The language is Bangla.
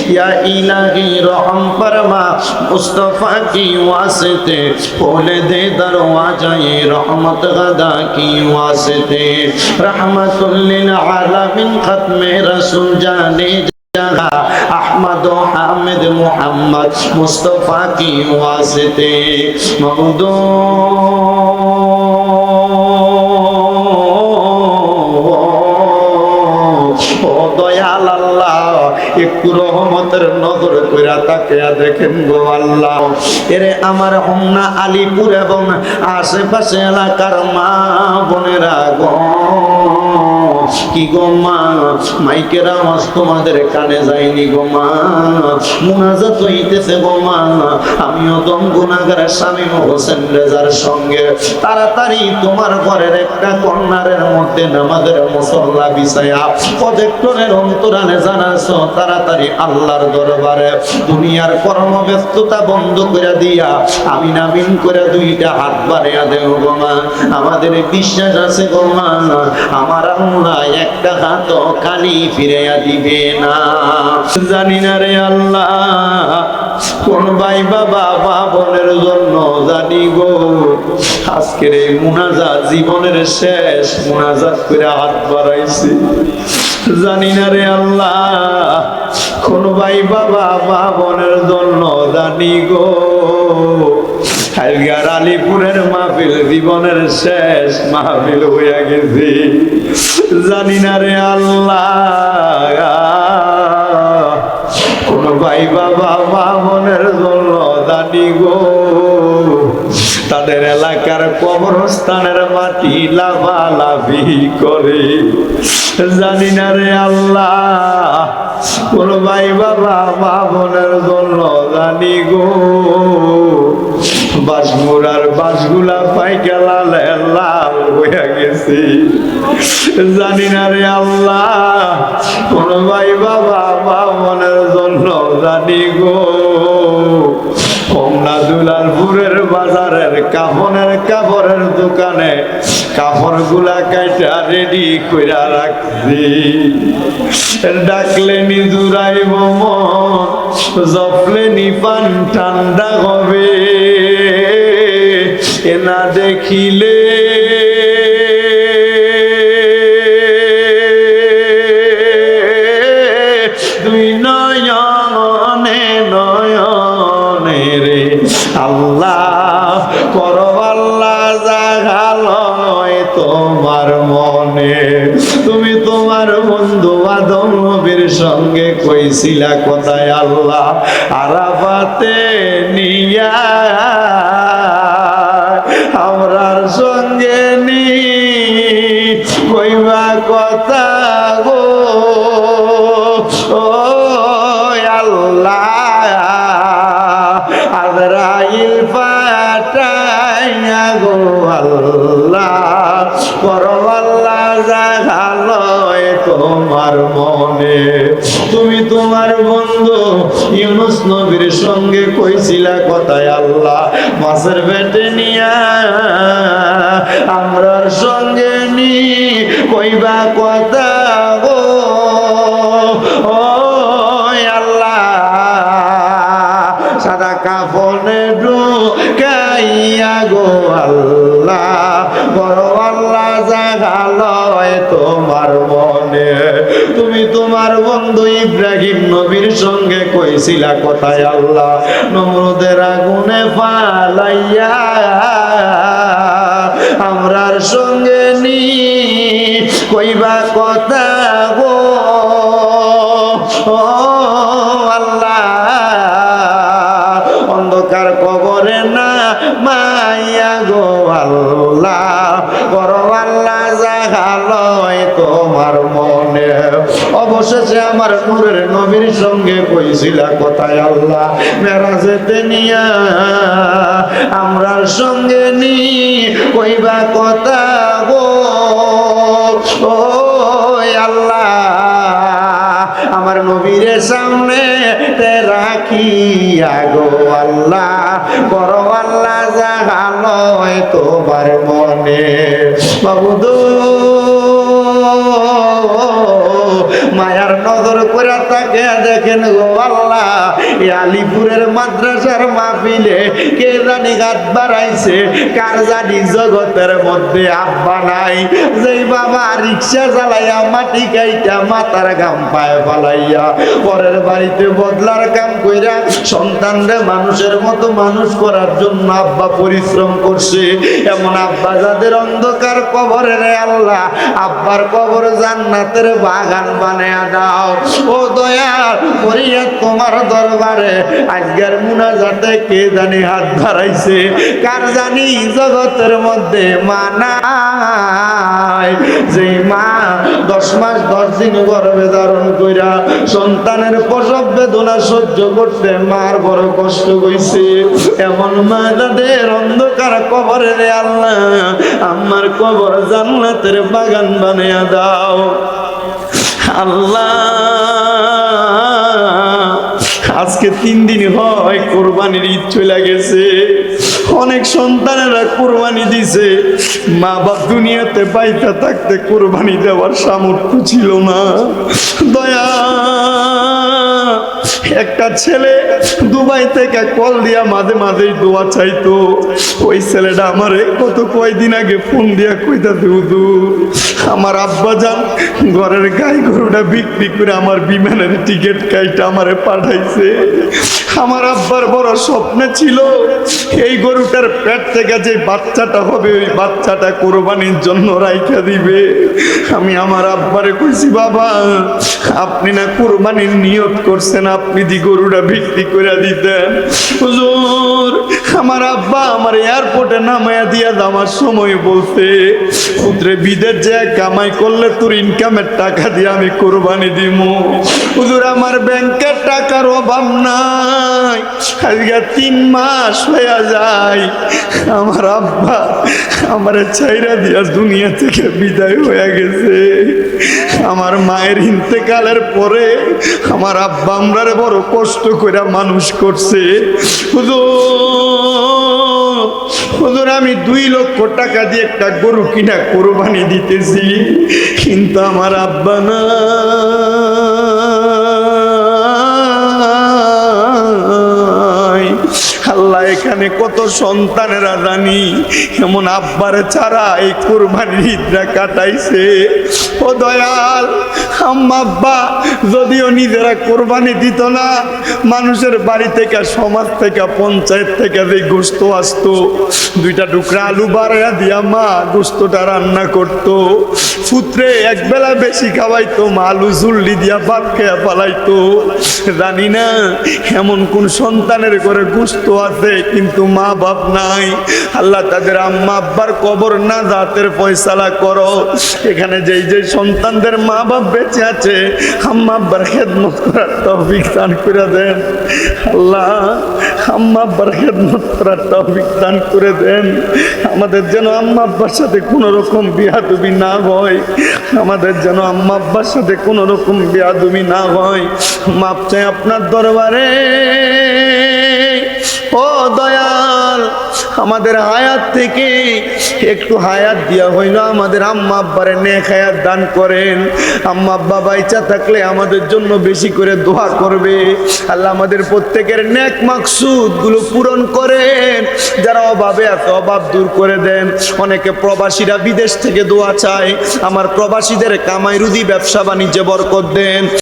या इलाही रहम फरमा मुस्तफा की वास्ते खोल दे दरवाजा ये रहमत गदा की वास्ते रहमतुल लिल आलमीन खत्मे रसूल जाने अहमद हामिद मोहम्मद मुस्तफा की वास्ते मौदो দয়াল আল্লাহ একটু রহমতের নজর কইরা তাকিয়া দেখেন গো আল্লাহ। এরে আমার হোমনা আলীপুর এবং আশেপাশে এলাকার মা বোনেরা গো কি গো মা মাইকের আওয়াজ তোমাদের কানে যায়নি গো মা, মুনাজাত হইতেছে গো মা। আমিও দম গুনাহগার শামীম হোসেন রেজার সঙ্গে তাড়াতাড়ি তোমার ঘরের একটা কর্নারের মধ্যে নামাজের মুসল্লা বিছায়া প্রজেক্টরের অন্তরালে জানাছো তাড়াতাড়ি আল্লাহর দরবারে দুনিয়ার কর্মব্যস্ততা বন্ধ করে দিয়া আমিন আমিন করে দুইটা হাত বাড়াইয়া দেও গো মা। আমাদের বিশ্বাস আছে গো মা আমার আল্লাহ একটা হাত খালি ফিরাইয়া দিবে না। জানি না রে আল্লাহ কোন ভাই বাবা মা বোনের জন্য জানি গো আজকের এই মুনাজাত জীবনের শেষ মুনাজাত করে হাত বাড়াইছি। জানি না রে আল্লাহ কোন ভাই বাবা মা বোনের জন্য জানি গো হালগার আলীপুরের মাহফিল জীবনের শেষ মাহফিল হইয়া গেছে। জানি না রে আল্লাহ কোন ভাই বাবা মা বোনের জন্য জানি গো তাদের এলাকার কবরস্থানের মাটি লাফালাফি করে। জানি না রে আল্লাহ কোন ভাই বাবা মা বোনের জন্য জানি গো বাঁশমুড়ার বাঁশগুলা পাইকা লাল লাল হইয়া গেছে। জানি না রে আল্লাহ কোন ভাই বাবা মা বোনের জন্য জানি গো হোমনা দুলালপুরের বাজারের কাপড়ের দোকানে কাপড় গুলা কাইটা রেডি কইরা রাখছি। ডাকলে নি জুড়াইব মন জপলে নি পান ঠান্ডা হবে এনা দেখিলে দুই নয়নে নয়নে রে আল্লাহ করো আল্লাহ জাগালয় তোমার মনে। তুমি তোমার বন্ধু আদম নবীর সঙ্গে কইছিলা কথায় আল্লাহ আরাফাতে নিয়া আমরার সঙ্গে নি কইবা কথা গো ও আল্লাহ আজরাইল পাঠাইয়া গো আল্লাহ করো আল্লাহ জাগালয় তোমার মনে। তুমি তোমার বন্ধু ইউনুস নবীর সঙ্গে কইছিলা কথায় আল্লাহ মাছের পেটে নিয়া আমরার সঙ্গে নি কইবা কথা গো ও আল্লাহ সাদা কাফনে ঢুকাইয়া গো আল্লাহ বড় আল্লাহ জাগালয় তোমার মনে। তুমি তোমার বন্ধু ইব্রাহিম নবীর সঙ্গে কইছিলা কথায় আল্লাহ নমরুদের আগুনে ফালাইয়া আমরার সঙ্গে নি কইবা কথা গো ও আল্লাহ অন্ধকার কবরে না মাইয়া গো আল্লাহ বড় আল্লাহ জাগালয় তোমার মনে। অবশেষে আমার নূরের নবীর সঙ্গে কইছিলা কথায় আল্লাহ মেরাজেতে নিয়া আমরার সঙ্গে নি কইবা কথা গো ও আল্লাহ আমার নবীর সামনে রাখিয়া গো আল্লাহ বড় আল্লাহ জাগালয় তোমার মনে। বাবুদু মায়ার নজর করে তাকে দেখেন গো আল্লাহ, এই আলিপুরের মাদ্রাসার মাহফিলে কে জানি হাত বাড়াইছে, কার জানি জগতের মধ্যে আব্বা নাই, যেই বাবা রিক্সা চালাইয়া মাটি খাইটা মাথার ঘাম পায়ে ফালাইয়া পরের বাড়িতে বদলার কাম কইরা সন্তানরে মানুষের মতো মানুষ করার জন্য আব্বা পরিশ্রম করছে। এমন আব্বা যাদের অন্ধকার কবরে রে আল্লাহ, আব্বার কবর জান্নাতের বাগান বানায়া দাও। ও দয়াল, করিয়া তোমার দরবারে আজকের মুনাজাতে কে জানি হাত ধরাইছে, কার জানি জগতের মধ্যে মানায়, যে মা 10 মাস 10 দিন গর্ভে ধারণ কইরা সন্তানের প্রসব বেদনা সহ্য করতে মার বড় কষ্ট হইছে। এমন মা যাদের অন্ধকার কবরে রে আল্লাহ, আমার কবর জান্নাতের বাগান বানিয়ে দাও আল্লাহ। আজকে 3 দিন হয় কোরবানির ঈদ চলে গেছে। অনেক সন্তানেরা কোরবানি দিছে, মা বাপ দুনিয়াতে বাইতে থাকতে কোরবানি দেওয়ার সামর্থ্য ছিল না। দয়া, একটা ছেলে দুবাই থেকে কল দিয়া মাঝে মাঝেই দোয়া চাইতো। ওই ছেলেটা আমারে কত কয়দিন আগে ফোন দিয়া কইতা হুজুর, আমার আব্বা জান ঘরের গাই গরুটা বিক্রি করে আমার বিমানের টিকিট কাইটা আমারে পাঠাইছে। আমার আব্বার বড় স্বপ্ন ছিল এই গরুটার পেট থেকে যে বাচ্চাটা হবে ওই বাচ্চাটা কোরবানির জন্য রাইখা দিবে। আমি আমার আব্বারে কইছি, বাবা আপনি না কোরবানির নিয়ত করছেন, আপনি দি গরুটা বিক্রি করে দিতেন। হুজুর, আমার আব্বা আমার এয়ারপোর্টে নামাইয়া দিয়া যাওয়ার সময় বলতে, পুত্রে বিদেশ যে কামাই করলে তোর ইনকামের টাকা দিয়ে আমি কোরবানি দিমু। হুজুর, আমার ব্যাংকের টাকার অভাব নাই, আজকে 3 মাস হয়ে যায় আমার আব্বা আমার ছাইরা দিয়া দুনিয়া থেকে বিদায় হয়ে গেছে। আমার মায়ের ইন্তেকালের পরে আমার আব্বা আমরারে বড় কষ্ট করে মানুষ করছে। হুজুর, আমি 2 লক্ষ টাকা দিয়ে একটা গরু কিনা কোরবানি দিতেছি, কিন্তু আমার আব্বা না। আল্লাহ, এখানে কত সন্তানেরা জানি এমন আব্বারে ছাড়া এই কোরবানির ঈদটা কাটাইছে। ও দয়াল, আম্মা আব্বা যদিও নিজেরা কোরবানি দিত না, মানুষের বাড়ি থেকে, সমাজ থেকে, পঞ্চায়েত থেকে যে গোস্ত আসতো, 2টা টুকরা আলু বাড়াইয়া দিয়া মা গোস্তটা রান্না করতো। পুত্রে একবেলা বেশি খাওয়াইতো, মা আলু ঝুল্লি দিয়া ভাত খেয়া পালাইতো। জানি না এমন কোন সন্তানের ঘরে গোস্ত আছে কিন্তু মা বাপ নাই। আল্লাহ, তাদের আম্মা আব্বার কবর না জাতের ফয়সালা করো। এখানে যেই যে সন্তানদের মা বাপ বেঁচে আছে, আম্মা আব্বার খেদমত করার তৌফিক দান করে দেন আল্লাহ। আম্মা আব্বার খেদমত করার তৌফিক দান করে দেন। আমাদের যেন আম্মা আব্বার সাথে কোনো রকম বিয়াদবি না হয়, আমাদের যেন আম্মা আব্বার সাথে কোনো রকম বিয়াদবি না হয়। মাপ চাই আপনার দরবারে। ও দয়াল, আমাদের হায়াত থেকে একটু হায়াত দিয়া হইল আমাদের আম্মা আব্বারে নেক হায়াত দান করেন। আম্মা আব্বা বাইচা থাকলে আমাদের জন্য বেশি করে দোয়া করবে। আল্লাহ, আমাদের প্রত্যেকের নেক মাকসুদ গুলো পূরণ করেন। যারা অভাবে আছে অভাব দূর করে দেন। অনেকে প্রবাসীরা বিদেশ থেকে দোয়া চায়, আমার প্রবাসীদের কামাই রুজি ব্যবসা বাণিজ্যে বরকত দেন।